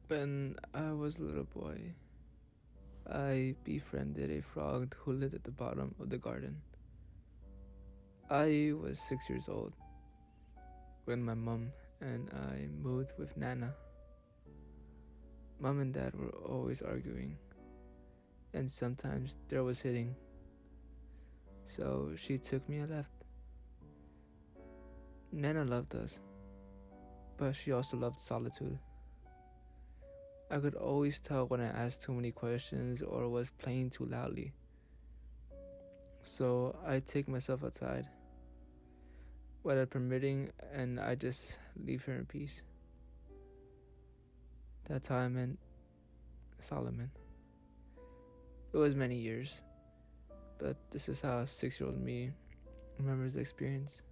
When I was a little boy, I befriended a frog who lived at the bottom of the garden. I was 6 years old when my mom and I moved with Nana. Mom and Dad were always arguing, and sometimes there was hitting. So she took me and left. Nana loved us, but she also loved solitude. I could always tell when I asked too many questions or was playing too loudly. So I take myself outside, weather permitting, and I just leave her in peace. That's how I met Solomon. It was many years, but this is how 6-year-old me remembers the experience.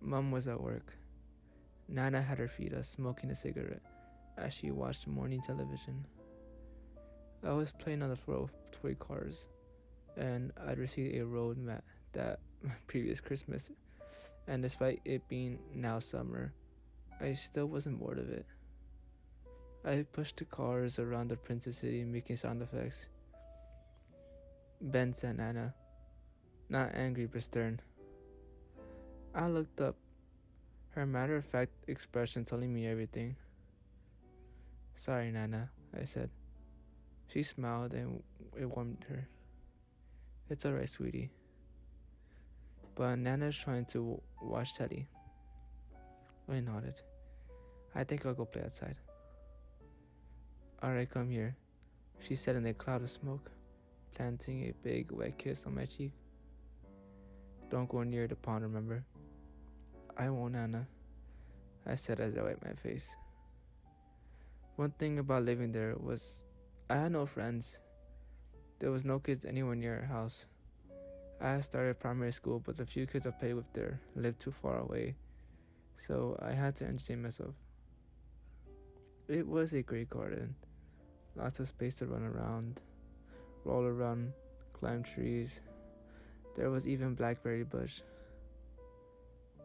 Mom was at work. Nana had her feet up smoking a cigarette as she watched morning television. I was playing on the floor with toy cars, and I'd received a road mat that previous Christmas, and despite it being now summer, I still wasn't bored of it. I pushed the cars around the Princess City making sound effects. Ben said Nana, not angry but stern. I looked up, her matter-of-fact expression telling me everything. Sorry, Nana, I said. She smiled and it warmed her. It's alright, sweetie. But Nana's trying to watch telly. I nodded. I think I'll go play outside. Alright, come here, she said in a cloud of smoke, planting a big wet kiss on my cheek. Don't go near the pond, remember? I won't, Nana, I said as I wiped my face. One thing about living there was I had no friends. There was no kids anywhere near our house. I had started primary school, but the few kids I played with there lived too far away, so I had to entertain myself. It was a great garden. Lots of space to run around, roll around, climb trees. There was even blackberry bush.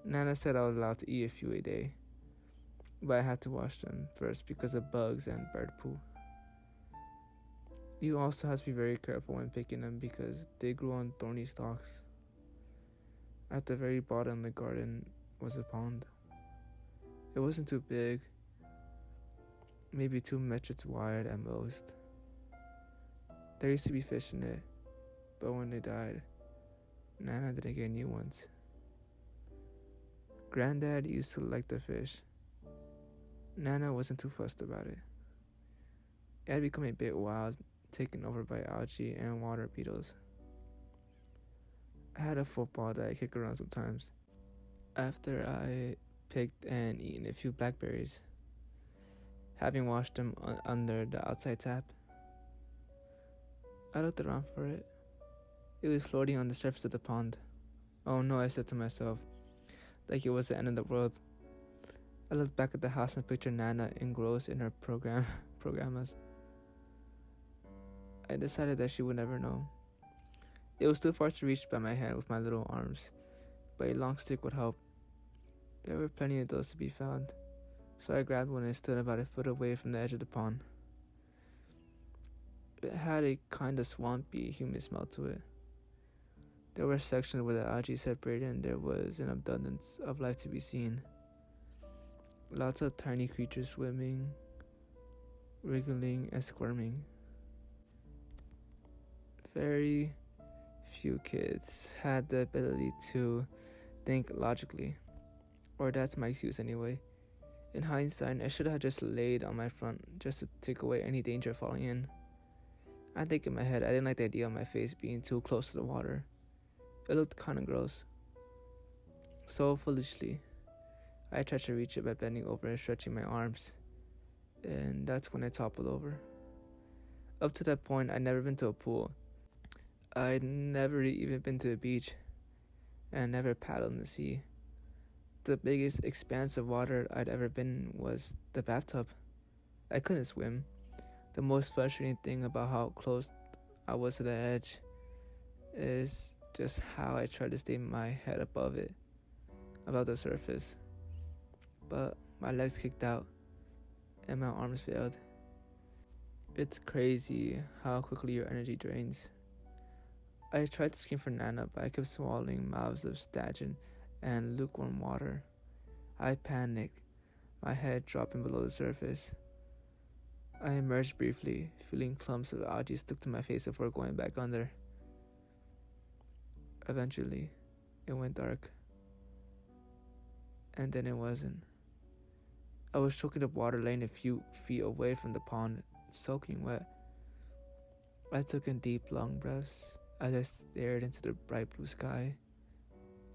Nana said I was allowed to eat a few a day, but I had to wash them first because of bugs and bird poo. You also have to be very careful when picking them because they grew on thorny stalks. At the very bottom of the garden was a pond. It wasn't too big, maybe 2 meters wide at most. There used to be fish in it, but when they died, Nana didn't get new ones. Granddad used to like the fish. Nana wasn't too fussed about it. It had become a bit wild, taken over by algae and water beetles. I had a football that I kicked around sometimes. After I picked and eaten a few blackberries, having washed them under the outside tap, I looked around for it. It was floating on the surface of the pond. Oh no, I said to myself, like it was the end of the world. I looked back at the house and pictured Nana engrossed in her programas. I decided that she would never know. It was too far to reach by my hand with my little arms, but a long stick would help. There were plenty of those to be found, so I grabbed one and stood about a foot away from the edge of the pond. It had a kind of swampy, humid smell to it. There were sections where the algae separated and there was an abundance of life to be seen. Lots of tiny creatures swimming, wriggling, and squirming. Very few kids had the ability to think logically, or that's my excuse anyway. In hindsight, I should have just laid on my front just to take away any danger of falling in. I think in my head I didn't like the idea of my face being too close to the water. It looked kinda gross. So foolishly, I tried to reach it by bending over and stretching my arms, and that's when I toppled over. Up to that point, I'd never been to a pool. I'd never even been to a beach, and never paddled in the sea. The biggest expanse of water I'd ever been in was the bathtub. I couldn't swim. The most frustrating thing about how close I was to the edge is just how I tried to stay my head above the surface. But my legs kicked out, and my arms failed. It's crazy how quickly your energy drains. I tried to scream for Nana, but I kept swallowing mouths of stagnant and lukewarm water. I panicked, my head dropping below the surface. I emerged briefly, feeling clumps of algae stuck to my face before going back under. Eventually, it went dark. And then it wasn't. I was choking up water laying a few feet away from the pond, soaking wet. I took in deep, long breaths as I stared into the bright blue sky.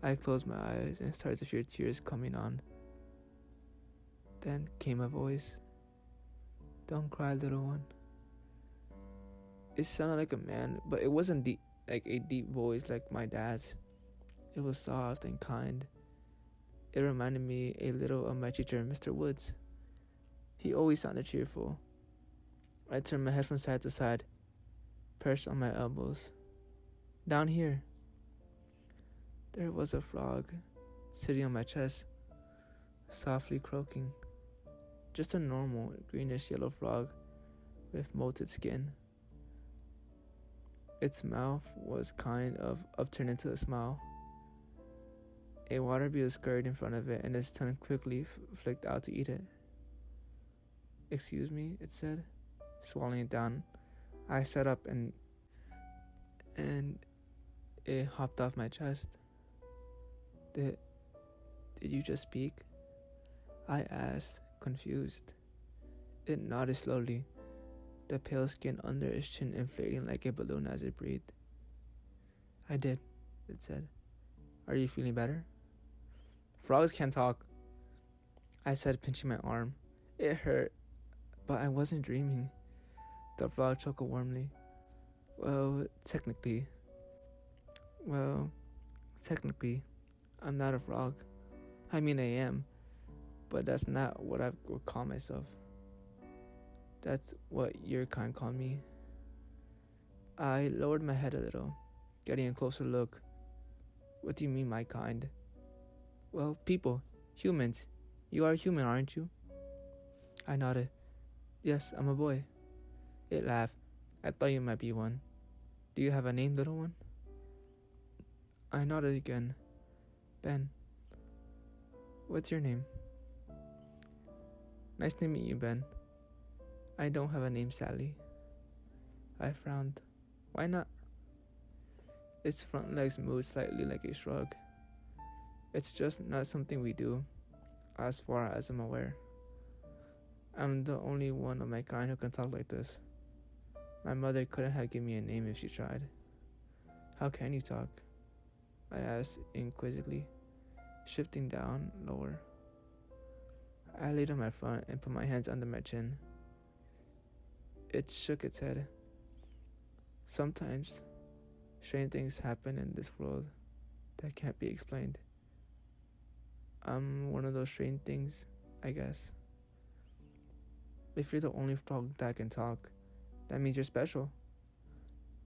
I closed my eyes and started to feel tears coming on. Then came a voice. "Don't cry, little one." It sounded like a man, but it wasn't like a deep voice like my dad's. It was soft and kind. It reminded me a little of my teacher, Mr. Woods. He always sounded cheerful. I turned my head from side to side, perched on my elbows. "Down here." There was a frog sitting on my chest, softly croaking. Just a normal greenish yellow frog with molted skin. Its mouth was kind of upturned into a smile. A water bee was scurried in front of it, and its tongue quickly flicked out to eat it. "Excuse me," it said, swallowing it down. I sat up and it hopped off my chest. Did you just speak?" I asked, confused. It nodded slowly, the pale skin under its chin inflating like a balloon as it breathed. "I did," it said. "Are you feeling better?" "Frogs can't talk," I said, pinching my arm. It hurt, but I wasn't dreaming. The frog chuckled warmly. Well, technically, I'm not a frog. I mean, I am, but that's not what I would call myself. That's what your kind call me." I lowered my head a little, getting a closer look. "What do you mean, my kind?" "Well, people, humans. You are human, aren't you?" I nodded. "Yes, I'm a boy." It laughed. "I thought you might be one. Do you have a name, little one?" I nodded again. "Ben." "What's your name?" "Nice to meet you, Ben." "I don't have a name, Sally." I frowned. "Why not?" Its front legs moved slightly like a shrug. "It's just not something we do, as far as I'm aware. I'm the only one of my kind who can talk like this. My mother couldn't have given me a name if she tried." "How can you talk?" I asked inquisitively, shifting down lower. I laid on my front and put my hands under my chin. It shook its head. "Sometimes, strange things happen in this world that can't be explained. I'm one of those strange things, I guess. If you're the only frog that can talk, that means you're special."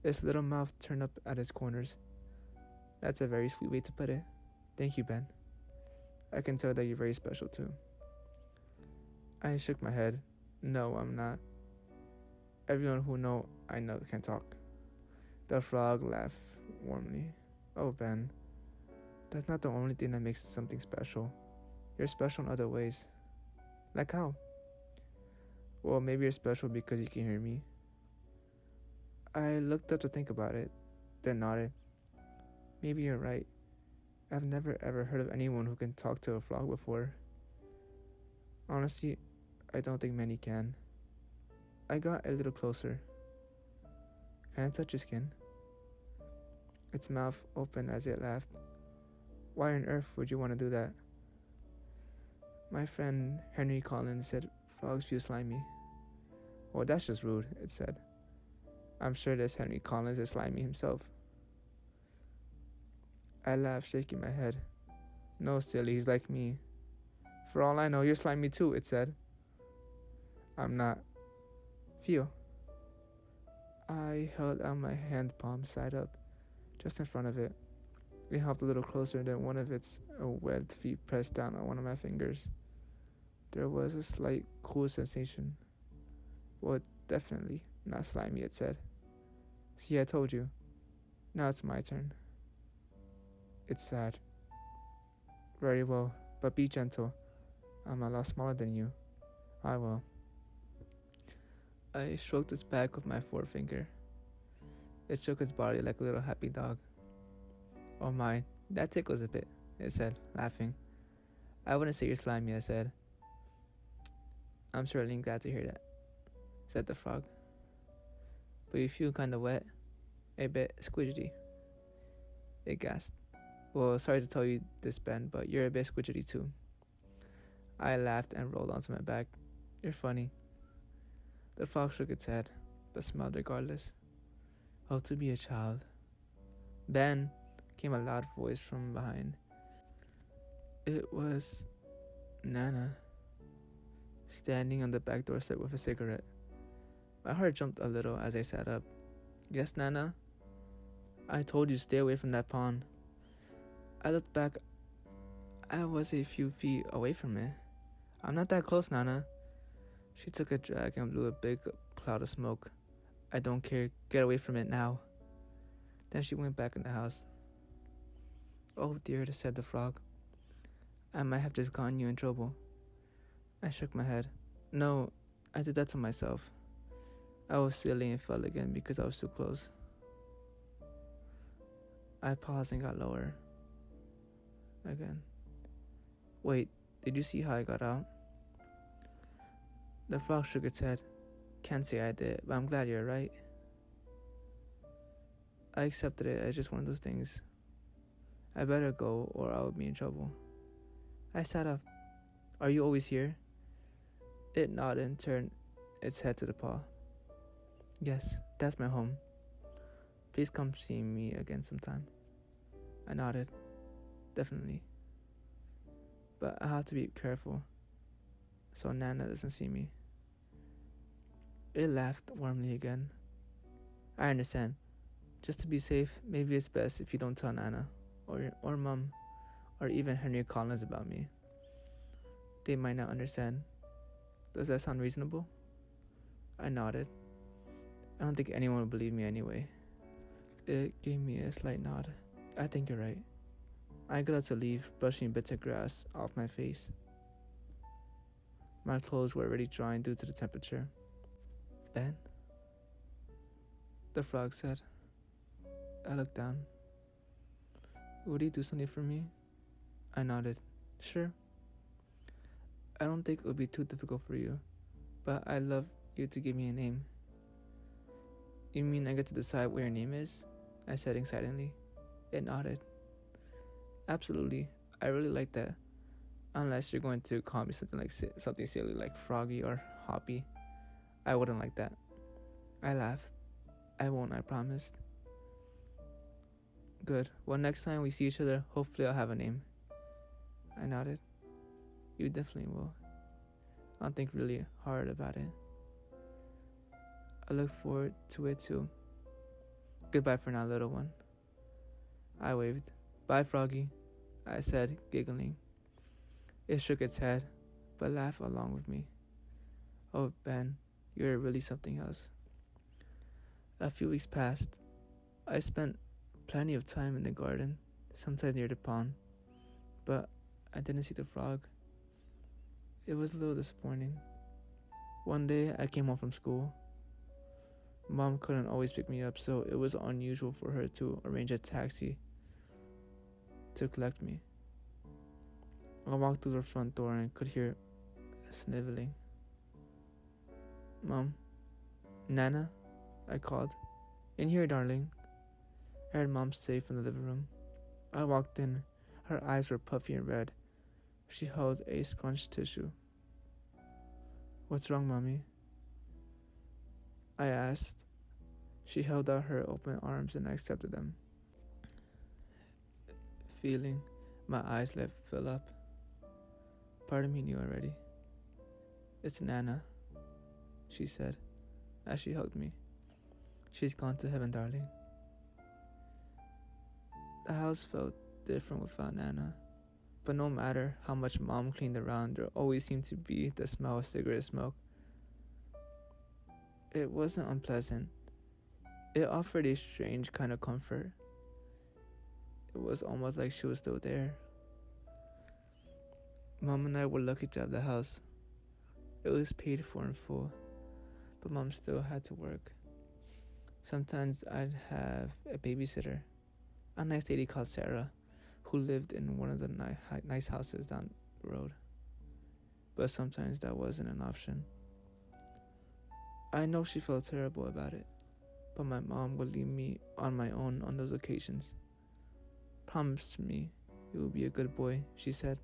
Its little mouth turned up at its corners. "That's a very sweet way to put it. Thank you, Ben. I can tell that you're very special too." I shook my head. "No, I'm not. Everyone who I know can talk." The frog laughed warmly. "Oh, Ben, that's not the only thing that makes something special. You're special in other ways." "Like how?" "Well, maybe you're special because you can hear me." I looked up to think about it, then nodded. "Maybe you're right. I've never ever heard of anyone who can talk to a frog before. Honestly, I don't think many can." I got a little closer. "Can I touch your skin?" Its mouth opened as it laughed. "Why on earth would you want to do that?" "My friend Henry Collins said frogs feel slimy." "Well, that's just rude," it said. "I'm sure this Henry Collins is slimy himself." I laughed, shaking my head. "No, silly, he's like me. For all I know, you're slimy too," it said. "I'm not." "Feel." I held out my hand palm side up, just in front of it. It hopped a little closer, then one of its webbed feet pressed down on one of my fingers. There was a slight cool sensation. Well, definitely not slimy, it said. See, I told you. Now it's my turn. It's sad. Very well, but be gentle. I'm a lot smaller than you. I will. I stroked its back with my forefinger. It shook its body like a little happy dog. Oh my, that tickles a bit, it said, laughing. I wouldn't say you're slimy, I said. I'm certainly glad to hear that, said the frog. But you feel kinda wet, a bit squidgety. It gasped. Well, sorry to tell you this, Ben, but you're a bit squidgety too. I laughed and rolled onto my back. You're funny. The frog shook its head, but smiled regardless. Oh, to be a child. Ben, came a loud voice from behind. It was Nana, standing on the back doorstep with a cigarette. My heart jumped a little as I sat up. Yes, Nana? I told you to stay away from that pond. I looked back. I was a few feet away from it. I'm not that close, Nana. She took a drag and blew a big cloud of smoke. I don't care. Get away from it now. Then she went back in the house. Oh dear, said the frog. I might have just gotten you in trouble. I shook my head. No, I did that to myself. I was silly and fell again because I was too close. I paused and got lower. Again. Wait, did you see how I got out? The frog shook its head. Can't say I did, but I'm glad you're right. I accepted it as just one of those things. I better go or I would be in trouble. I sat up. Are you always here? It nodded and turned its head to the paw. Yes, that's my home. Please come see me again sometime. I nodded. Definitely. But I have to be careful so Nana doesn't see me. It laughed warmly again. I understand. Just to be safe, maybe it's best if you don't tell Nana or Mom or even Henry Collins about me. They might not understand. Does that sound reasonable? I nodded. I don't think anyone would believe me anyway. It gave me a slight nod. I think you're right. I got up to leave, brushing bits of grass off my face. My clothes were already drying due to the temperature. Ben? The frog said. I looked down. Would you do something for me? I nodded. Sure. I don't think it would be too difficult for you, but I'd love you to give me a name. You mean I get to decide what your name is? I said excitedly. It nodded. Absolutely. I really like that. Unless you're going to call me something silly like Froggy or Hoppy. I wouldn't like that. I laughed. I won't, I promised. Good. Well, next time we see each other, hopefully I'll have a name. I nodded. You definitely will. I'll think really hard about it. I look forward to it too. Goodbye for now, little one. I waved. Bye, Froggy, I said, giggling. It shook its head, but laughed along with me. Oh, Ben, you're really something else. A few weeks passed. I spent plenty of time in the garden, sometimes near the pond, but I didn't see the frog. It was a little disappointing. One day, I came home from school. Mom couldn't always pick me up, so it was unusual for her to arrange a taxi to collect me. I walked through the front door and could hear sniveling. Mom? Nana? I called. In here, darling. I heard Mom say from the living room. I walked in. Her eyes were puffy and red. She held a scrunched tissue. What's wrong, Mommy? I asked. She held out her open arms and I accepted them. Feeling my eyes fill up. Part of me knew already. It's Nana, she said, as she hugged me. She's gone to heaven, darling. The house felt different without Nana, But no matter how much Mom cleaned around, there always seemed to be the smell of cigarette smoke. It wasn't unpleasant. It offered a strange kind of comfort. It was almost like she was still there. Mom and I were lucky to have the house. It was paid for in full, but Mom still had to work. Sometimes I'd have a babysitter, a nice lady called Sarah, who lived in one of the nice houses down the road. But sometimes that wasn't an option. I know she felt terrible about it, but my mom would leave me on my own on those occasions. Promise me you will be a good boy, she said.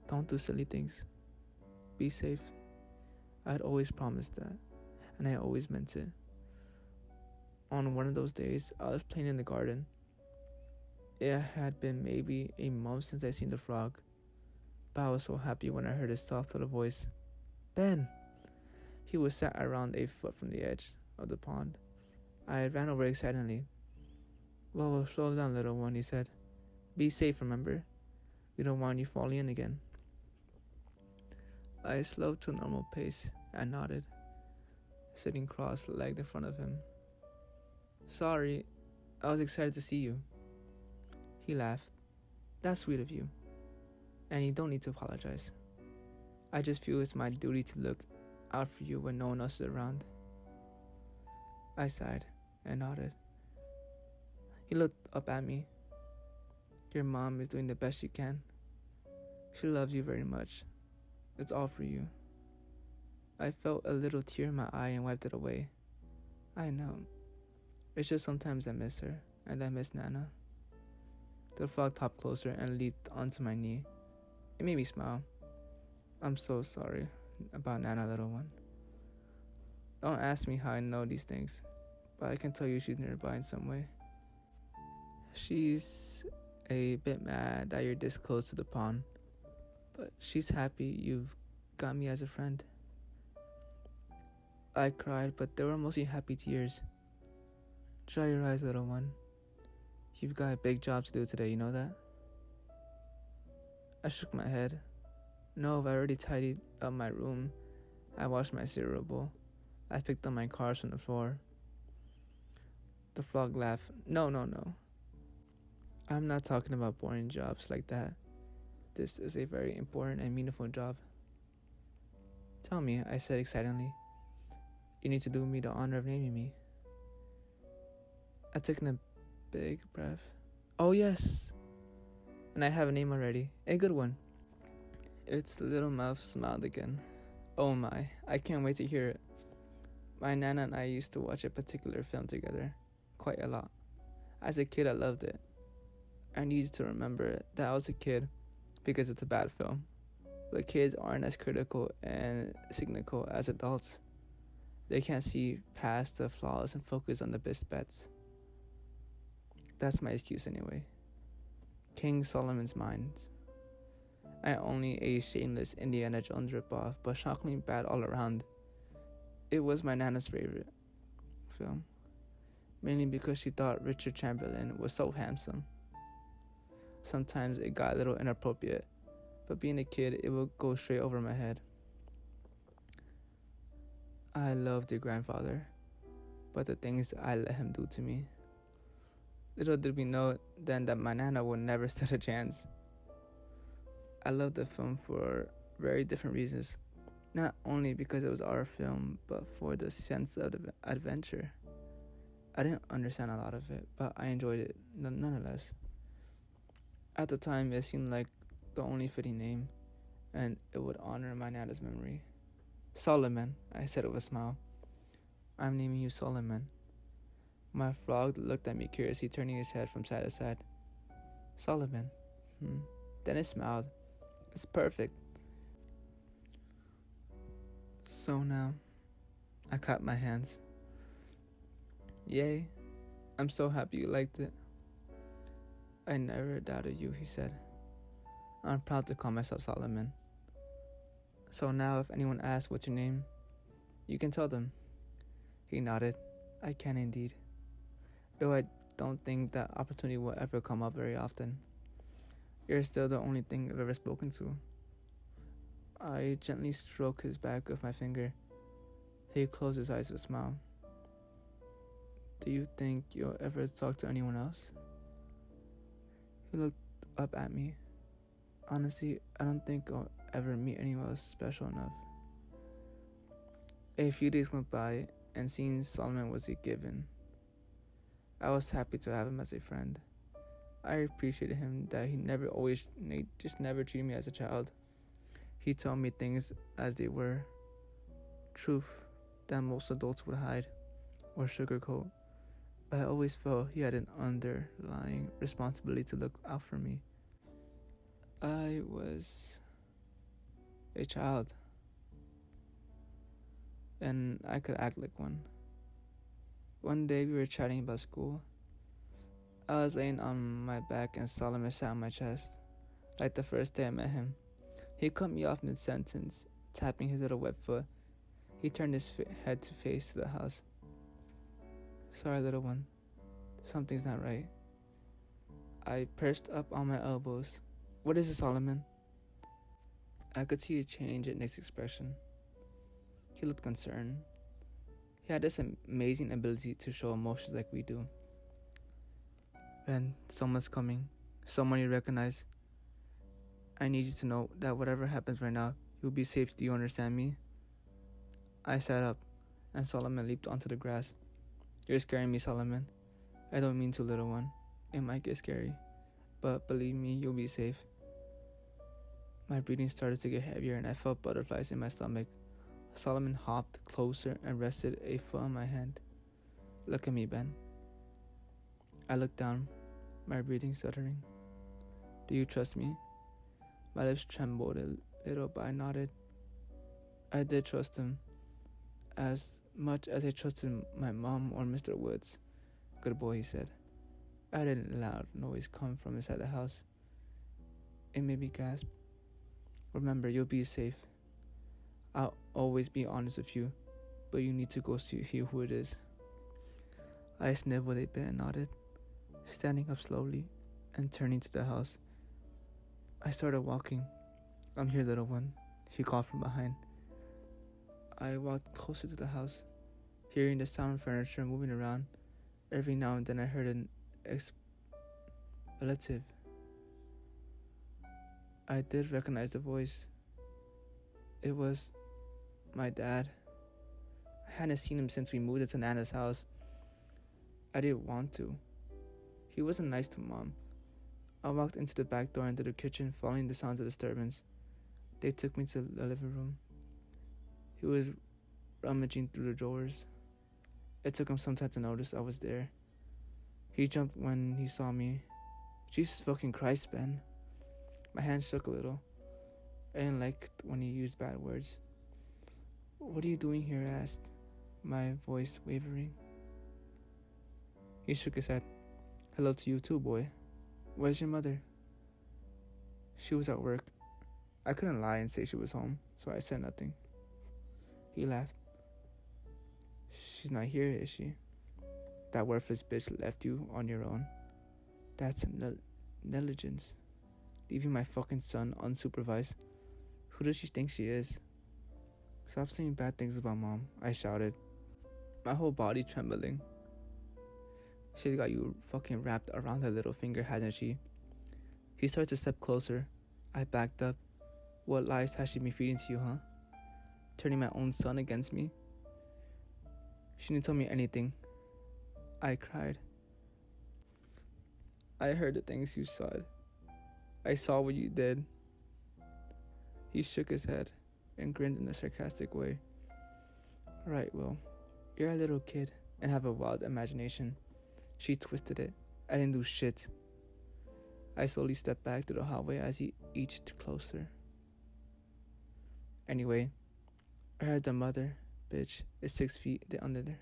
Don't do silly things. Be safe. I'd always promised that, and I always meant it. On one of those days, I was playing in the garden. It had been maybe a month since I seen the frog, but I was so happy when I heard his soft little voice. Ben! He was sat around a foot from the edge of the pond. I ran over excitedly. Whoa, slow down, little one, he said. Be safe, remember? We don't want you falling in again. I slowed to a normal pace and nodded, sitting cross-legged in front of him. Sorry, I was excited to see you. He laughed. That's sweet of you. And you don't need to apologize. I just feel it's my duty to look out for you when no one else is around. I sighed and nodded. He looked up at me. Your mom is doing the best she can. She loves you very much. It's all for you. I felt a little tear in my eye and wiped it away. I know. It's just sometimes I miss her, and I miss Nana. The frog hopped closer and leaped onto my knee. It made me smile. I'm so sorry about Nana, little one. Don't ask me how I know these things, but I can tell you she's nearby in some way. She's a bit mad that you're this close to the pond, but she's happy you've got me as a friend. I cried, but they were mostly happy tears. Dry your eyes, little one. You've got a big job to do today, you know that? I shook my head. No, I already tidied up my room. I washed my cereal bowl. I picked up my cards from the floor. The frog laughed. No. I'm not talking about boring jobs like that. This is a very important and meaningful job. Tell me, I said excitedly. You need to do me the honor of naming me. I took in a big breath. Oh yes! And I have a name already. A good one. Its little mouth smiled again. Oh my, I can't wait to hear it. My Nana and I used to watch a particular film together. Quite a lot. As a kid, I loved it. I need to remember that I was a kid because it's a bad film. But kids aren't as critical and cynical as adults. They can't see past the flaws and focus on the best bets. That's my excuse anyway. King Solomon's Mines. I only a shameless Indiana Jones ripoff, but shockingly bad all around. It was my Nana's favorite film, mainly because she thought Richard Chamberlain was so handsome. Sometimes it got a little inappropriate, but being a kid, it would go straight over my head. I loved your grandfather, but the things I let him do to me. Little did we know then that my Nana would never stand a chance. I loved the film for very different reasons. Not only because it was our film, but for the sense of adventure. I didn't understand a lot of it, but I enjoyed it nonetheless. At the time, it seemed like the only fitting name, and it would honor my Nana's memory. Solomon, I said with a smile. I'm naming you Solomon. My frog looked at me curiously, turning his head from side to side. Solomon. Then it smiled. It's perfect. So now, I clapped my hands. Yay, I'm so happy you liked it. I never doubted you, he said. I'm proud to call myself Solomon. So now if anyone asks what's your name, you can tell them. He nodded. I can indeed. Though I don't think that opportunity will ever come up very often. You're still the only thing I've ever spoken to. I gently stroked his back with my finger. He closed his eyes with a smile. Do you think you'll ever talk to anyone else? He looked up at me. Honestly, I don't think I'll ever meet anyone else special enough. A few days went by, and seeing Solomon was a given. I was happy to have him as a friend. I appreciated him that he never treated me as a child. He told me things as they were. Truth that most adults would hide or sugarcoat. But I always felt he had an underlying responsibility to look out for me. I was a child, and I could act like one. One day we were chatting about school. I was laying on my back and Solomon sat on my chest, like the first day I met him. He cut me off mid-sentence, tapping his little wet foot. He turned his head to face the house. Sorry, little one. Something's not right. I pursed up on my elbows. What is it, Solomon? I could see a change in Nick's expression. He looked concerned. He had this amazing ability to show emotions like we do. Ben, someone's coming. Someone you recognize. I need you to know that whatever happens right now, you'll be safe. Do you understand me? I sat up, and Solomon leaped onto the grass. You're scaring me, Solomon. I don't mean to, little one. It might get scary, but believe me, you'll be safe. My breathing started to get heavier, and I felt butterflies in my stomach. Solomon hopped closer and rested a foot on my hand. Look at me, Ben. I looked down, my breathing stuttering. Do you trust me? My lips trembled a little, but I nodded. I did trust him, as much as I trusted my mom or Mr. Woods. Good boy, he said. I heard a loud noise come from inside the house. It made me gasp. Remember, you'll be safe. I'll always be honest with you, but you need to go see who it is. I sniveled a bit and nodded, standing up slowly and turning to the house. I started walking. I'm here, little one, he called from behind. I walked closer to the house, hearing the sound of furniture moving around. Every now and then I heard an expletive. I did recognize the voice. It was my dad. I hadn't seen him since we moved into Nana's house. I didn't want to. He wasn't nice to Mom. I walked into the back door into the kitchen, following the sounds of disturbance. They took me to the living room. He was rummaging through the drawers. It took him some time to notice I was there. He jumped when he saw me. Jesus fucking Christ, Ben. My hand shook a little. I didn't like when he used bad words. What are you doing here? I asked, my voice wavering. He shook his head. Hello to you too, boy. Where's your mother? She was at work. I couldn't lie and say she was home, so I said nothing. He laughed. She's not here, is she? That worthless bitch left you on your own. That's negligence. Leaving my fucking son unsupervised. Who does she think she is? Stop saying bad things about Mom, I shouted, my whole body trembling. She's got you fucking wrapped around her little finger, hasn't she? He started to step closer. I backed up. What lies has she been feeding to you, huh? Turning my own son against me? She didn't tell me anything. I cried. I heard the things you said. I saw what you did. He shook his head and grinned in a sarcastic way. Right, Will. You're a little kid and have a wild imagination. She twisted it. I didn't do shit. I slowly stepped back to the hallway as he edged closer. Anyway, I heard the mother, bitch, is 6 feet under there.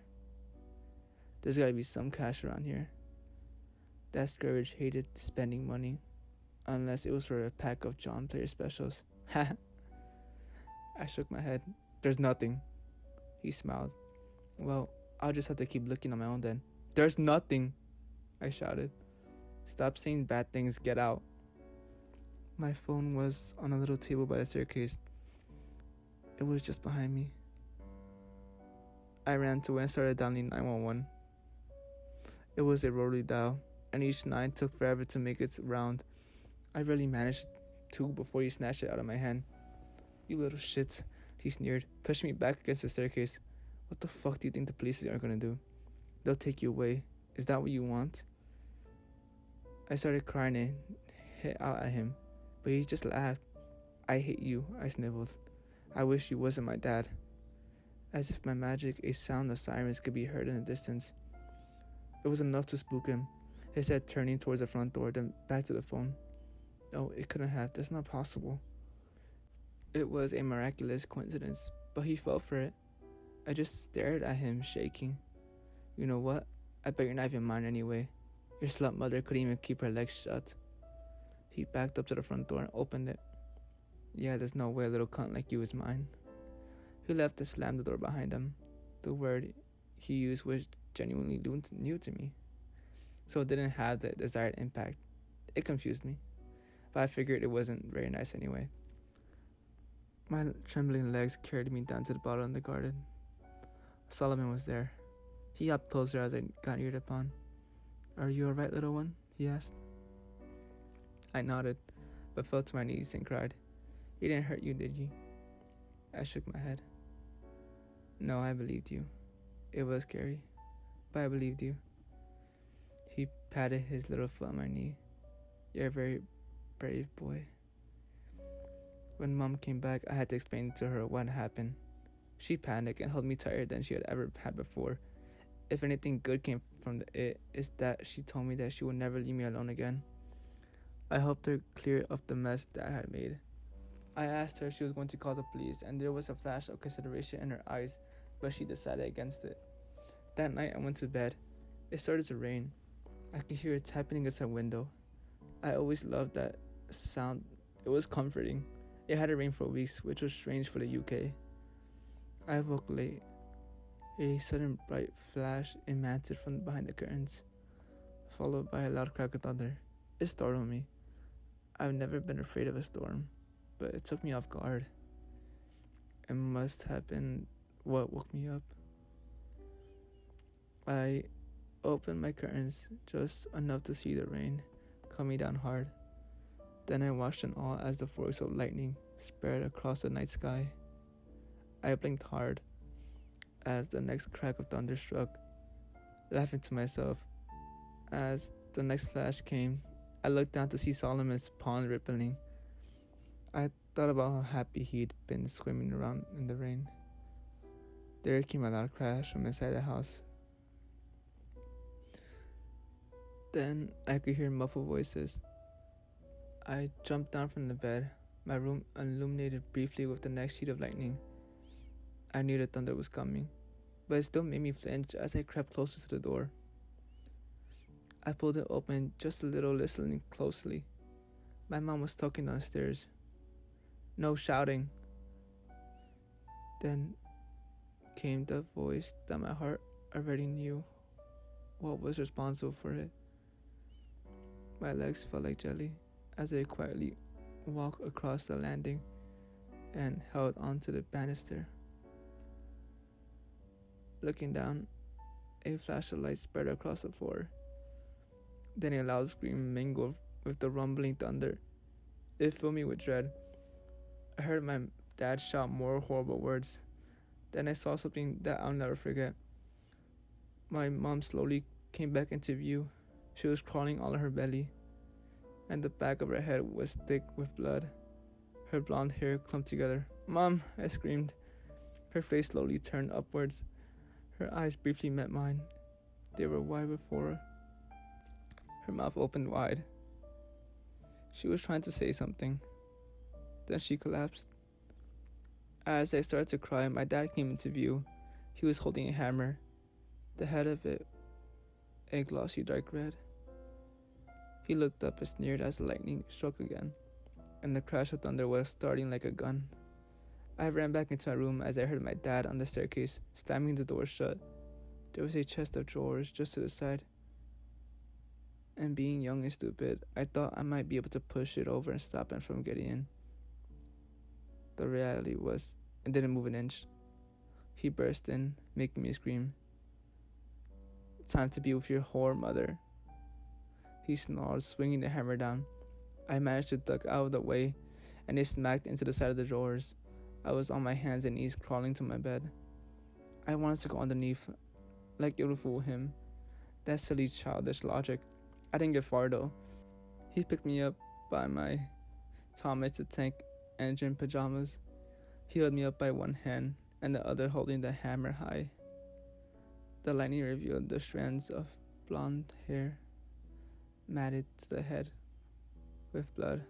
There's gotta be some cash around here. That scourge hated spending money, unless it was for a pack of John Player specials. Ha! I shook my head. There's nothing. He smiled. Well, I'll just have to keep looking on my own then. There's nothing, I shouted. Stop saying bad things, get out. My phone was on a little table by the staircase. It was just behind me. I ran to it and started dialing 911. It was a rotary dial, and each 9 took forever to make its round. I barely managed 2 before he snatched it out of my hand. "You little shits," he sneered, pushed me back against the staircase. "What the fuck do you think the police are gonna do? They'll take you away. Is that what you want?" I started crying and hit out at him, but he just laughed. "I hate you," I sniveled. "I wish you wasn't my dad." As if by magic, a sound of sirens could be heard in the distance. It was enough to spook him, his head turning towards the front door, then back to the phone. No, it couldn't have. That's not possible. It was a miraculous coincidence, but he fell for it. I just stared at him, shaking. "You know what? I bet you're not even mine anyway. Your slut mother couldn't even keep her legs shut." He backed up to the front door and opened it. "Yeah, there's no way a little cunt like you is mine." He left and slammed the door behind him. The word he used was genuinely new to me, so it didn't have the desired impact. It confused me, but I figured it wasn't very nice anyway. My trembling legs carried me down to the bottom of the garden. Solomon was there. He hopped closer as I got neared upon. "Are you alright, little one?" he asked. I nodded, but fell to my knees and cried. "He didn't hurt you, did he?" I shook my head. "No, I believed you. It was scary, but I believed you." He patted his little foot on my knee. "You're a very brave boy." When Mom came back, I had to explain to her what happened. She panicked and held me tighter than she had ever had before. If anything good came from it, is that she told me that she would never leave me alone again. I helped her clear up the mess that I had made. I asked her if she was going to call the police, and there was a flash of consideration in her eyes, but she decided against it. That night, I went to bed. It started to rain. I could hear it tapping against the window. I always loved that sound. It was comforting. It hadn't rained for weeks, which was strange for the UK. I woke late. A sudden bright flash emitted from behind the curtains, followed by a loud crack of thunder. It startled me. I've never been afraid of a storm, but it took me off guard. It must have been what woke me up. I opened my curtains just enough to see the rain coming down hard. Then I watched in awe as the forks of lightning spread across the night sky. I blinked hard as the next crack of thunder struck, laughing to myself. As the next flash came, I looked down to see Solomon's pond rippling. I thought about how happy he'd been swimming around in the rain. There came a loud crash from inside the house. Then I could hear muffled voices. I jumped down from the bed, my room illuminated briefly with the next sheet of lightning. I knew the thunder was coming, but it still made me flinch as I crept closer to the door. I pulled it open just a little, listening closely. My mom was talking downstairs. No shouting. Then came the voice that my heart already knew what was responsible for it. My legs felt like jelly as I quietly walked across the landing and held onto the banister. Looking down, a flash of light spread across the floor. Then a loud scream mingled with the rumbling thunder. It filled me with dread. I heard my dad shout more horrible words. Then I saw something that I'll never forget. My mom slowly came back into view. She was crawling all on her belly, and the back of her head was thick with blood. Her blonde hair clumped together. "Mom!" I screamed. Her face slowly turned upwards. Her eyes briefly met mine. They were wide before her mouth opened wide. She was trying to say something. Then she collapsed. As I started to cry, my dad came into view. He was holding a hammer, the head of it a glossy dark red. He looked up and sneered as the lightning struck again, and the crash of thunder was starting like a gun. I ran back into my room as I heard my dad on the staircase slamming the door shut. There was a chest of drawers just to the side, And being young and stupid, I thought I might be able to push it over and stop him from getting in. The reality was, it didn't move an inch. He burst in, making me scream. "Time to be with your whore mother." He snarled, swinging the hammer down. I managed to duck out of the way, and it smacked into the side of the drawers. I was on my hands and knees crawling to my bed. I wanted to go underneath, like it would fool him. That silly childish logic. I didn't get far though. He picked me up by my Thomas the Tank Engine pajamas. He held me up by one hand and the other holding the hammer high. The lightning revealed the strands of blonde hair, matted to the head with blood.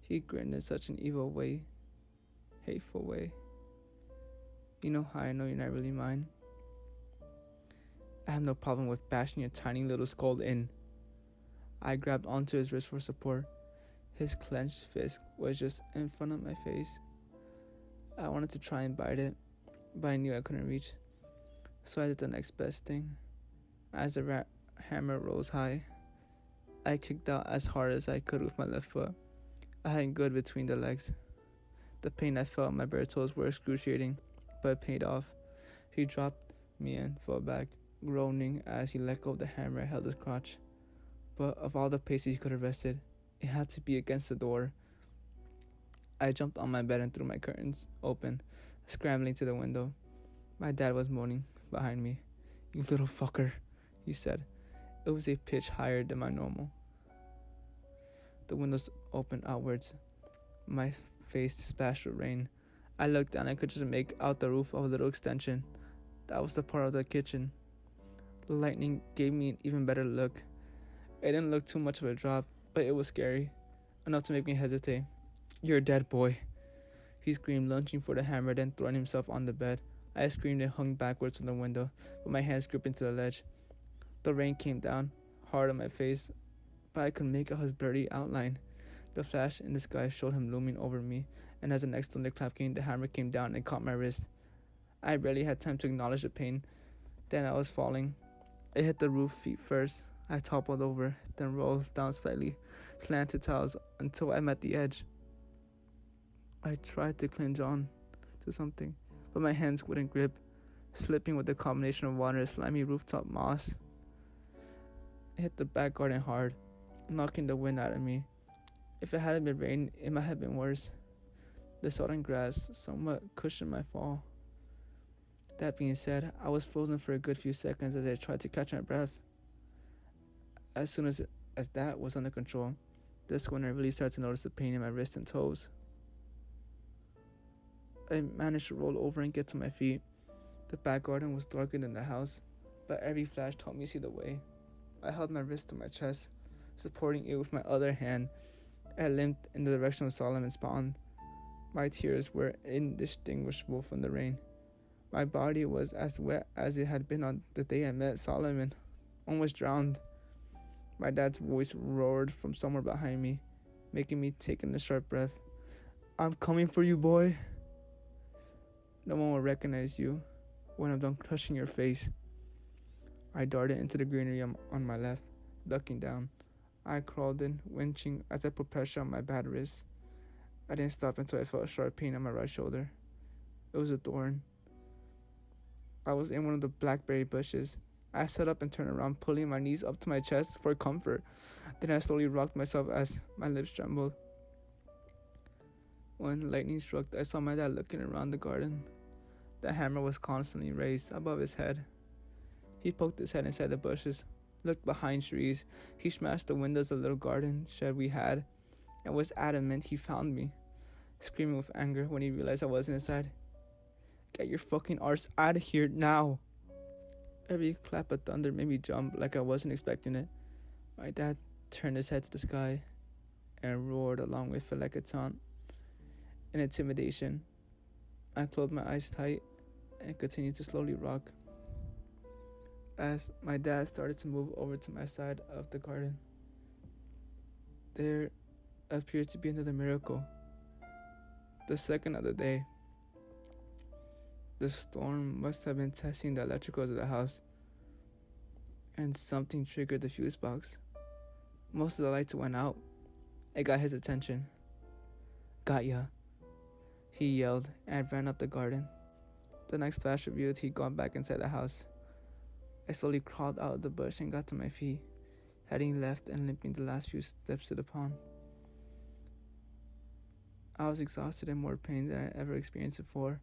He grinned in such an evil way, hateful way. "You know how I know you're not really mine? I have no problem with bashing your tiny little skull in." I grabbed onto his wrist for support. His clenched fist was just in front of my face. I wanted to try and bite it, but I knew I couldn't reach. So I did the next best thing. As the hammer rose high, I kicked out as hard as I could with my left foot. I had good between the legs. The pain I felt in my bare toes were excruciating, but it paid off. He dropped me and fell back, groaning as he let go of the hammer and held his crotch. But of all the places he could have rested, it had to be against the door. I jumped on my bed and threw my curtains open, scrambling to the window. My dad was moaning behind me. "You little fucker," he said. It was a pitch higher than my normal. The windows opened outwards. My face splashed with rain. I looked down and could just make out the roof of a little extension. That was the part of the kitchen. The lightning gave me an even better look. It didn't look too much of a drop, but it was scary, enough to make me hesitate. "You're dead, boy," he screamed, lunging for the hammer, then throwing himself on the bed. I screamed and hung backwards from the window, with my hands gripping to the ledge. The rain came down, hard on my face, but I could make out his blurry outline. The flash in the sky showed him looming over me, and as the next thunderclap came, the hammer came down and caught my wrist. I barely had time to acknowledge the pain. Then I was falling. It hit the roof feet first. I toppled over, then rolled down slightly, slanted tiles until I met the edge. I tried to cling on to something, but my hands wouldn't grip, slipping with the combination of water and slimy rooftop moss. It hit the back garden hard, knocking the wind out of me. If it hadn't been rain, it might have been worse. The sodden grass somewhat cushioned my fall. That being said, I was frozen for a good few seconds as I tried to catch my breath. As soon as that was under control, that's when I really started to notice the pain in my wrists and toes. I managed to roll over and get to my feet. The back garden was darker than the house, but every flash helped me see the way. I held my wrist to my chest, supporting it with my other hand. I limped in the direction of Solomon's pond. My tears were indistinguishable from the rain. My body was as wet as it had been on the day I met Solomon, almost drowned. My dad's voice roared from somewhere behind me, making me take in a sharp breath. "I'm coming for you, boy. No one will recognize you when I'm done crushing your face." I darted into the greenery on my left, ducking down. I crawled in, winching as I put pressure on my bad wrist. I didn't stop until I felt a sharp pain on my right shoulder. It was a thorn. I was in one of the blackberry bushes. I sat up and turned around, pulling my knees up to my chest for comfort. Then I slowly rocked myself as my lips trembled. When lightning struck, I saw my dad looking around the garden. The hammer was constantly raised above his head. He poked his head inside the bushes, looked behind trees. He smashed the windows of the little garden shed we had, and was adamant he found me, screaming with anger when he realized I wasn't inside. "Get your fucking arse out of here now!" Every clap of thunder made me jump like I wasn't expecting it. My dad turned his head to the sky and roared along with it like a taunt and intimidation. I closed my eyes tight and continued to slowly rock as my dad started to move over to my side of the garden. There appeared to be another miracle. The second of the day. The storm must have been testing the electricals of the house. and something triggered the fuse box. Most of the lights went out. It got his attention. "Got ya," he yelled and ran up the garden. The next flash revealed he'd gone back inside the house. I slowly crawled out of the bush and got to my feet, heading left and limping the last few steps to the pond. I was exhausted and more pain than I ever experienced before,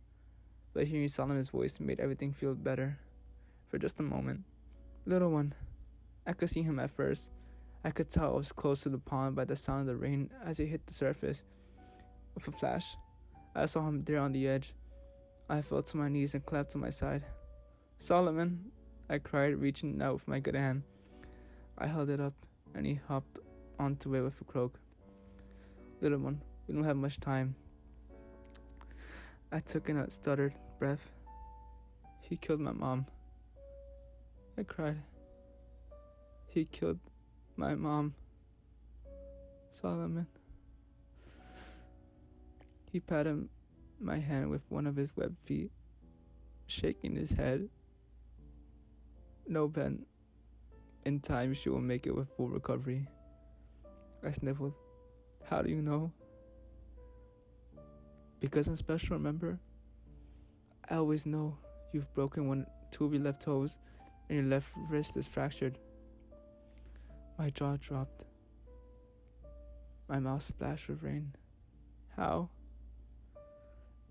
but hearing Solomon's voice made everything feel better. For just a moment. "Little one." I could see him at first. I could tell I was close to the pond by the sound of the rain as it hit the surface. With a flash, I saw him there on the edge. I fell to my knees and clapped to my side. "Solomon," I cried, reaching out with my good hand. I held it up, and he hopped onto it with a croak. "Little one, we don't have much time." I took in a stuttered breath. "He killed my mom." I cried. "He killed my mom, Solomon." He patted my hand with one of his webbed feet, shaking his head. "No, Ben. In time, she will make it with full recovery." I sniffled. "How do you know?" "Because I'm special, remember? I always know. You've broken two of your left toes, and your left wrist is fractured." My jaw dropped. My mouth splashed with rain. "How?"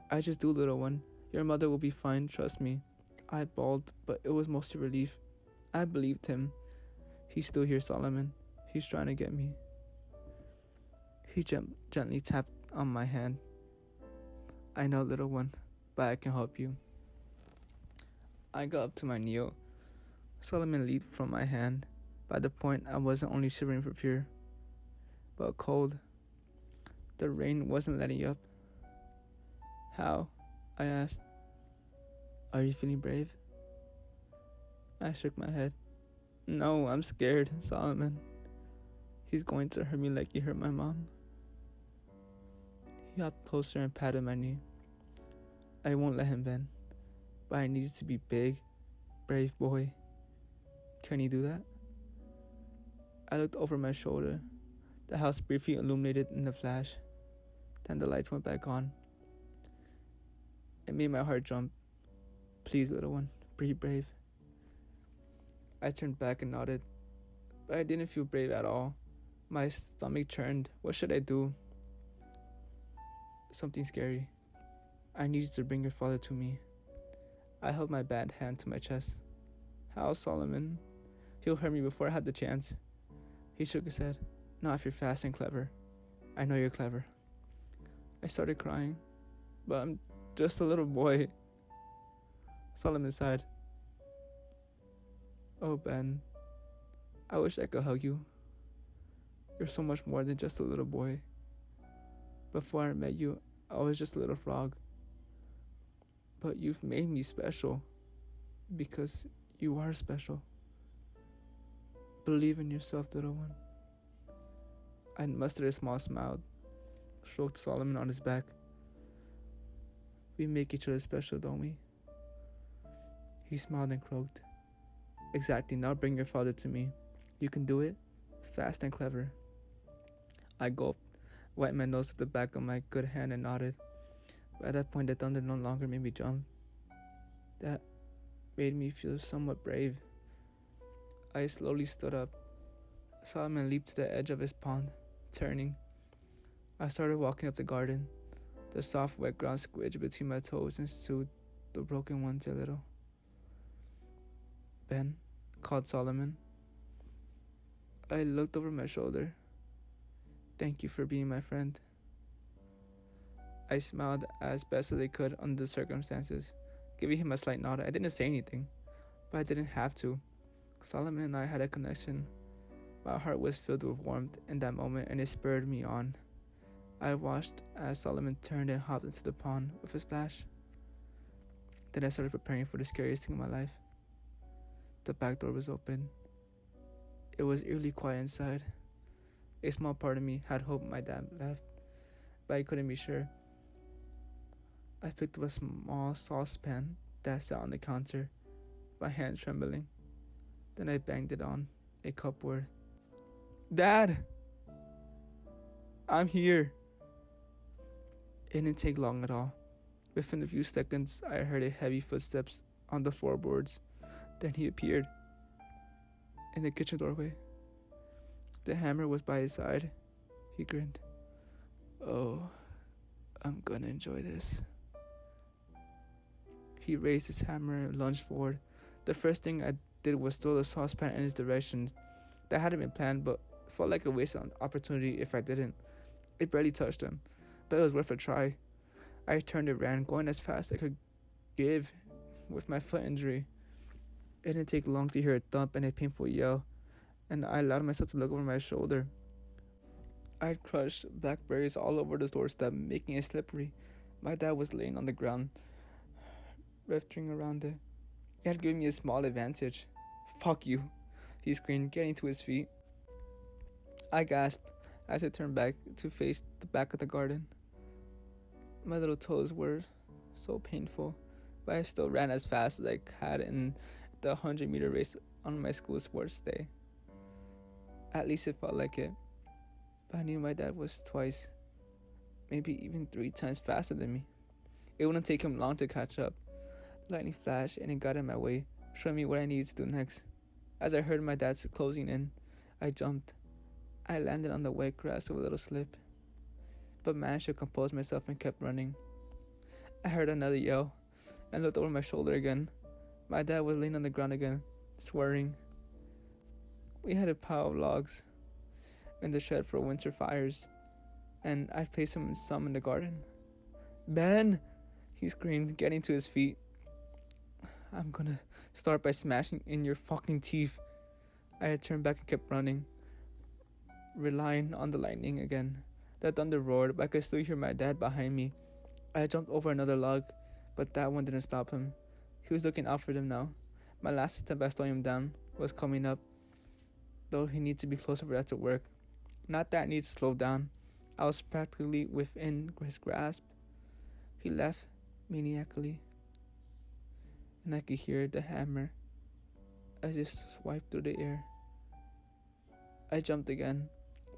"I just do, little one. Your mother will be fine, trust me." I bawled, but it was mostly relief. I believed him. "He's still here, Solomon. He's trying to get me." He gently tapped on my hand. "I know, little one, but I can help you." I got up to my kneel. Solomon leaped from my hand. By the point, I wasn't only shivering for fear, but cold. The rain wasn't letting up. "How?" I asked. "Are you feeling brave?" I shook my head. "No, I'm scared, Solomon. He's going to hurt me like he hurt my mom." He hopped closer and patted my knee. "I won't let him, Ben, but I need you to be big, brave boy. Can you do that?" I looked over my shoulder. The house briefly illuminated in a flash. Then the lights went back on. It made my heart jump. "Please, little one, be brave." I turned back and nodded, but I didn't feel brave at all. My stomach churned. What should I do? "Something scary. I need you to bring your father to me." I held my bad hand to my chest. "How, Solomon? He'll hurt me before I had the chance." He shook his head. "Not if you're fast and clever. I know you're clever." I started crying. "But I'm just a little boy." Solomon sighed. "Oh, Ben, I wish I could hug you. You're so much more than just a little boy. Before I met you, I was just a little frog. But you've made me special, because you are special. Believe in yourself, little one." I mustered a small smile, stroked Solomon on his back. "We make each other special, don't we?" He smiled and croaked. "Exactly, now bring your father to me. You can do it, fast and clever." I gulped, wiped my nose with the back of my good hand and nodded. But at that point, the thunder no longer made me jump. That made me feel somewhat brave. I slowly stood up. Solomon leaped to the edge of his pond, turning. I started walking up the garden. The soft, wet ground squidged between my toes and soothed the broken ones a little. "Ben," called Solomon. I looked over my shoulder. "Thank you for being my friend." I smiled as best as I could under the circumstances, giving him a slight nod. I didn't say anything, but I didn't have to. Solomon and I had a connection. My heart was filled with warmth in that moment, and it spurred me on. I watched as Solomon turned and hopped into the pond with a splash. Then I started preparing for the scariest thing in my life. The back door was open. It was eerily quiet inside. A small part of me had hoped my dad left, but I couldn't be sure. I picked up a small saucepan that sat on the counter, my hand trembling. Then I banged it on a cupboard. Dad! I'm here! It didn't take long at all. Within a few seconds, I heard a heavy footsteps on the floorboards. Then he appeared in the kitchen doorway. The hammer was by his side. He grinned. Oh, I'm gonna enjoy this. He raised his hammer and lunged forward. The first thing I did was throw the saucepan in his direction. That hadn't been planned, but felt like a waste of opportunity if I didn't. It barely touched him, but it was worth a try. I turned and ran, going as fast as I could give with my foot injury. It didn't take long to hear a thump and a painful yell, and I allowed myself to look over my shoulder. I had crushed blackberries all over the doorstep, making it slippery. My dad was laying on the ground, writhing around it. He had given me a small advantage. Fuck you, he screamed, getting to his feet. I gasped as I turned back to face the back of the garden. My little toes were so painful, but I still ran as fast as I had in the 100-meter race on my school sports day. At least it felt like it. But I knew my dad was twice, maybe even 3 times faster than me. It wouldn't take him long to catch up. Lightning flashed and it got in my way, showing me what I needed to do next. As I heard my dad closing in, I jumped. I landed on the wet grass with a little slip, but managed to compose myself and kept running. I heard another yell and looked over my shoulder again. My dad was laying on the ground again, swearing. We had a pile of logs in the shed for winter fires, and I'd placed some in the garden. Ben! He screamed, getting to his feet. I'm gonna start by smashing in your fucking teeth. I had turned back and kept running, relying on the lightning again. The thunder roared, but I could still hear my dad behind me. I jumped over another log, but that one didn't stop him. He was looking out for them now. My last attempt at slowing him down was coming up, though he needed to be closer for that to work. Not that I needed to slow down. I was practically within his grasp. He laughed maniacally, and I could hear the hammer as it swiped through the air. I jumped again,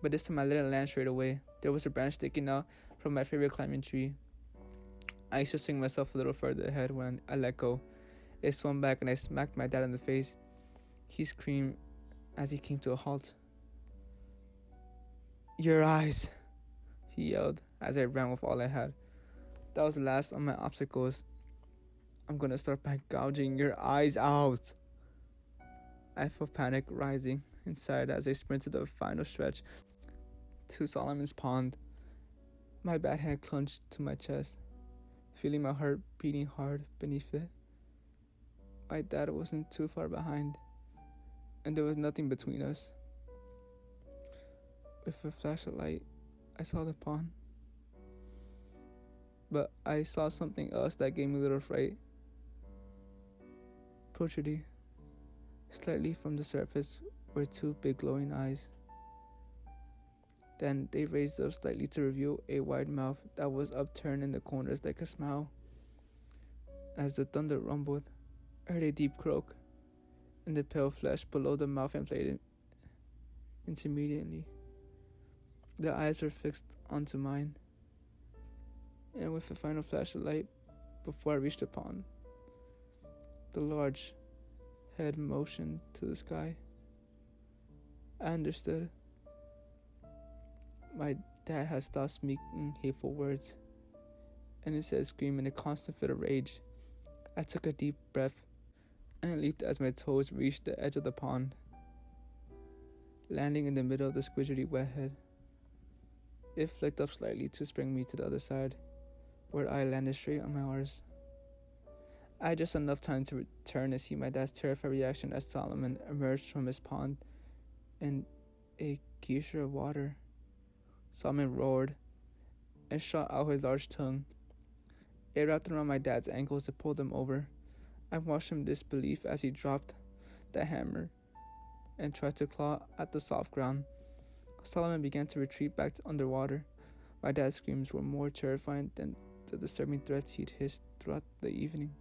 but this time I let it land straight away. There was a branch sticking out from my favorite climbing tree. I used to swing myself a little further ahead when I let go. It swung back and I smacked my dad in the face. He screamed as he came to a halt. Your eyes, he yelled as I ran with all I had. That was the last of my obstacles. I'm gonna start by gouging your eyes out. I felt panic rising inside as I sprinted the final stretch to Solomon's Pond. My bad hand clenched to my chest, feeling my heart beating hard beneath it. My dad wasn't too far behind, and there was nothing between us. With a flash of light, I saw the pond. But I saw something else that gave me a little fright. Protruding slightly from the surface were 2 big glowing eyes. Then they raised up slightly to reveal a wide mouth that was upturned in the corners like a smile. As the thunder rumbled, I heard a deep croak, and the pale flesh below the mouth inflated immediately. The eyes were fixed onto mine, and with a final flash of light before I reached the pond, the large head motioned to the sky. I understood. My dad had stopped speaking hateful words, and instead screamed in a constant fit of rage. I took a deep breath and leaped as my toes reached the edge of the pond, landing in the middle of the squidgy wet head. It flicked up slightly to spring me to the other side, where I landed straight on my arse. I had just enough time to return and see my dad's terrified reaction as Solomon emerged from his pond in a geyser of water. Solomon roared and shot out his large tongue. It wrapped around my dad's ankles to pull them over. I watched him in disbelief as he dropped the hammer and tried to claw at the soft ground. Solomon began to retreat back underwater. My dad's screams were more terrifying than the disturbing threats he'd hissed throughout the evening.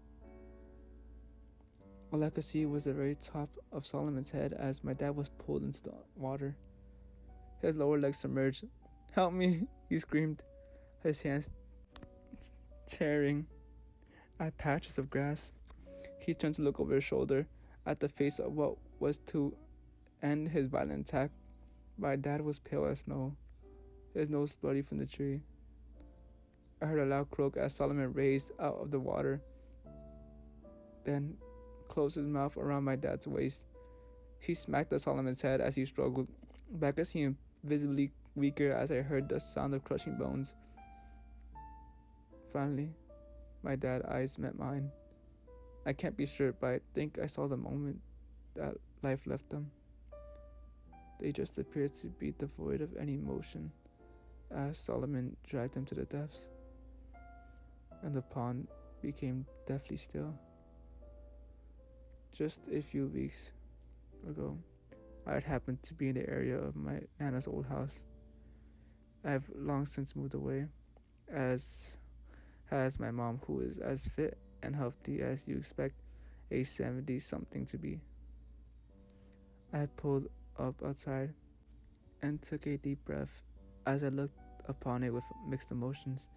All I could see was the very top of Solomon's head as my dad was pulled into the water. His lower leg submerged. "Help me!" he screamed, his hands tearing at patches of grass. He turned to look over his shoulder at the face of what was to end his violent attack. My dad was pale as snow, his nose bloody from the tree. I heard a loud croak as Solomon raised out of the water, then closed his mouth around my dad's waist. He smacked at Solomon's head as he struggled. Back as he visibly weaker as I heard the sound of crushing bones. Finally, my dad's eyes met mine. I can't be sure, but I think I saw the moment that life left them. They just appeared to be devoid of any emotion as Solomon dragged them to the depths, and the pond became deathly still. Just a few weeks ago, I had happened to be in the area of my Nana's old house. I have long since moved away, as has my mom, who is as fit and healthy as you expect a 70-something to be. I had pulled up outside and took a deep breath as I looked upon it with mixed emotions.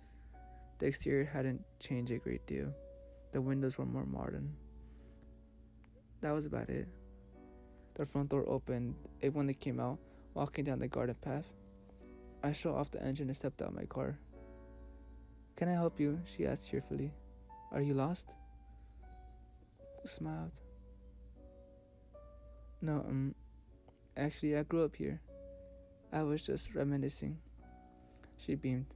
The exterior hadn't changed a great deal. The windows were more modern. That was about it. The front door opened. A woman came out, walking down the garden path. I shut off the engine and stepped out of my car. "Can I help you?" she asked cheerfully. "Are you lost?" I smiled. "No, actually I grew up here. I was just reminiscing." She beamed.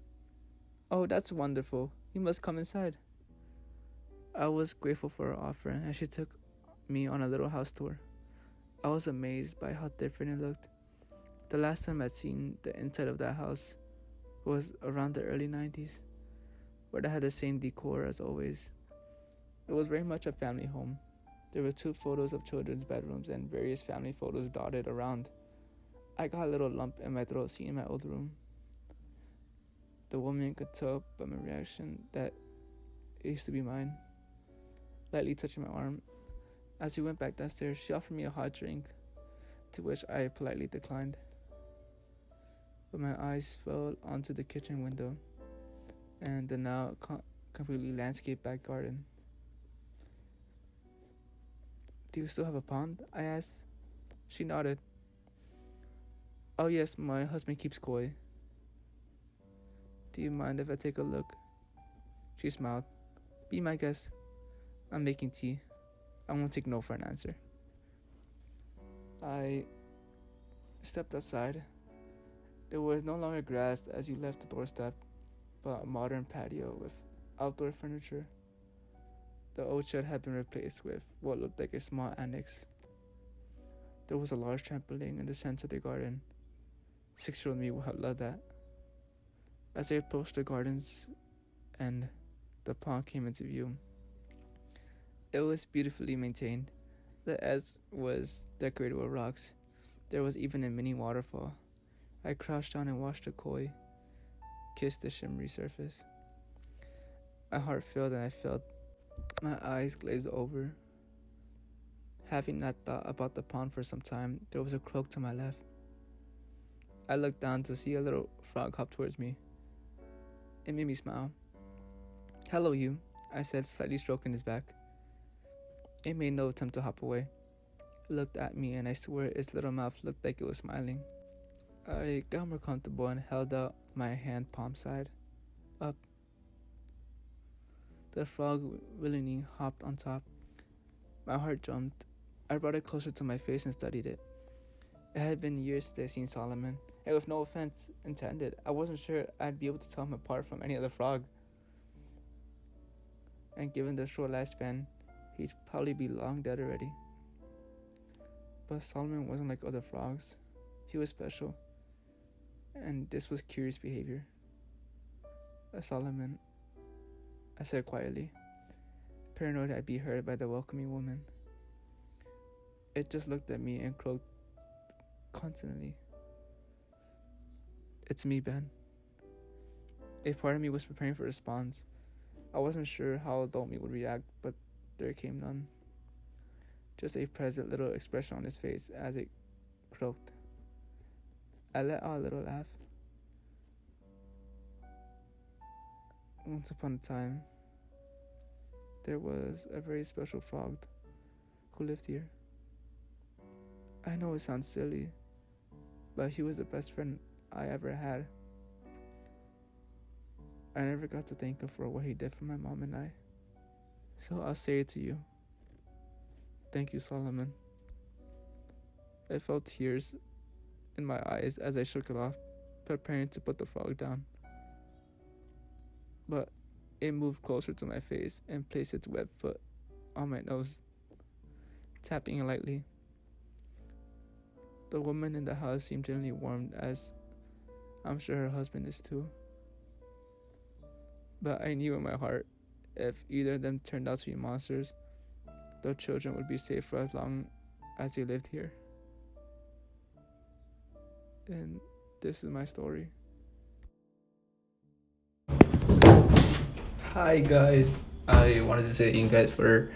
"Oh, that's wonderful. You must come inside." I was grateful for her offer, and she took me on a little house tour. I was amazed by how different it looked. The last time I'd seen the inside of that house was around the early 90s, where it had the same decor as always. It was very much a family home. There were 2 photos of children's bedrooms and various family photos dotted around. I got a little lump in my throat seeing my old room. The woman could tell by my reaction that it used to be mine. Lightly touching my arm, as we went back downstairs, she offered me a hot drink, to which I politely declined. But my eyes fell onto the kitchen window and the now completely landscaped back garden. "Do you still have a pond?" I asked. She nodded. "Oh yes, my husband keeps koi." "Do you mind if I take a look?" She smiled. "Be my guest. I'm making tea. I won't take no for an answer." I stepped outside. There was no longer grass as you left the doorstep, but a modern patio with outdoor furniture. The old shed had been replaced with what looked like a small annex. There was a large trampoline in the center of the garden. 6-year-old me would have loved that. As I approached the gardens and the pond came into view, it was beautifully maintained. The edge was decorated with rocks. There was even a mini waterfall. I crouched down and watched the koi kiss the shimmery surface. My heart filled and I felt my eyes glaze over. Having not thought about the pond for some time, there was a croak to my left. I looked down to see a little frog hop towards me. It made me smile. "Hello, you," I said, slightly stroking his back. It made no attempt to hop away. It looked at me, and I swear its little mouth looked like it was smiling. I got more comfortable and held out my hand palm side up. The frog willingly hopped on top. My heart jumped. I brought it closer to my face and studied it. It had been years since I'd seen Solomon, and with no offense intended, I wasn't sure I'd be able to tell him apart from any other frog. And given the short lifespan, he'd probably be long dead already. But Solomon wasn't like other frogs. He was special, and this was curious behavior. "Solomon," I said quietly, paranoid I'd be heard by the welcoming woman. It just looked at me and croaked constantly. "It's me, Ben." A part of me was preparing for a response. I wasn't sure how adult me would react, but there came none. just a present little expression on his face as it croaked. I let out a little laugh. Once upon a time, there was a very special frog who lived here. I know it sounds silly, but he was the best friend I ever had. I never got to thank him for what he did for my mom and I. So I'll say it to you. Thank you, Solomon. I felt tears in my eyes as I shook it off, preparing to put the frog down. But it moved closer to my face and placed its webbed foot on my nose, tapping it lightly. The woman in the house seemed genuinely warmed, as I'm sure her husband is too. But I knew in my heart, if either of them turned out to be monsters, the children would be safe for as long as they lived here. And this is my story. Hi guys, I wanted to say thank you guys for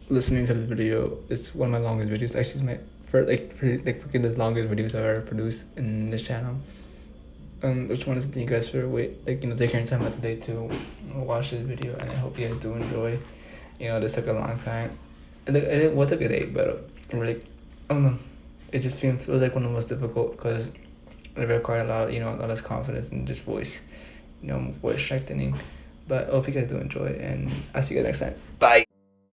listening to this video. It's one of my longest videos. Actually, it's my first freaking the longest videos I've ever produced in this channel. I just wanted to thank you guys for taking your time out the day to watch this video, and I hope you guys do enjoy. This took a long time. It took a day, but I don't know. It just feels like one of the most difficult because it required a lot of confidence and just voice strengthening. But I hope you guys do enjoy, and I'll see you guys next time. Bye.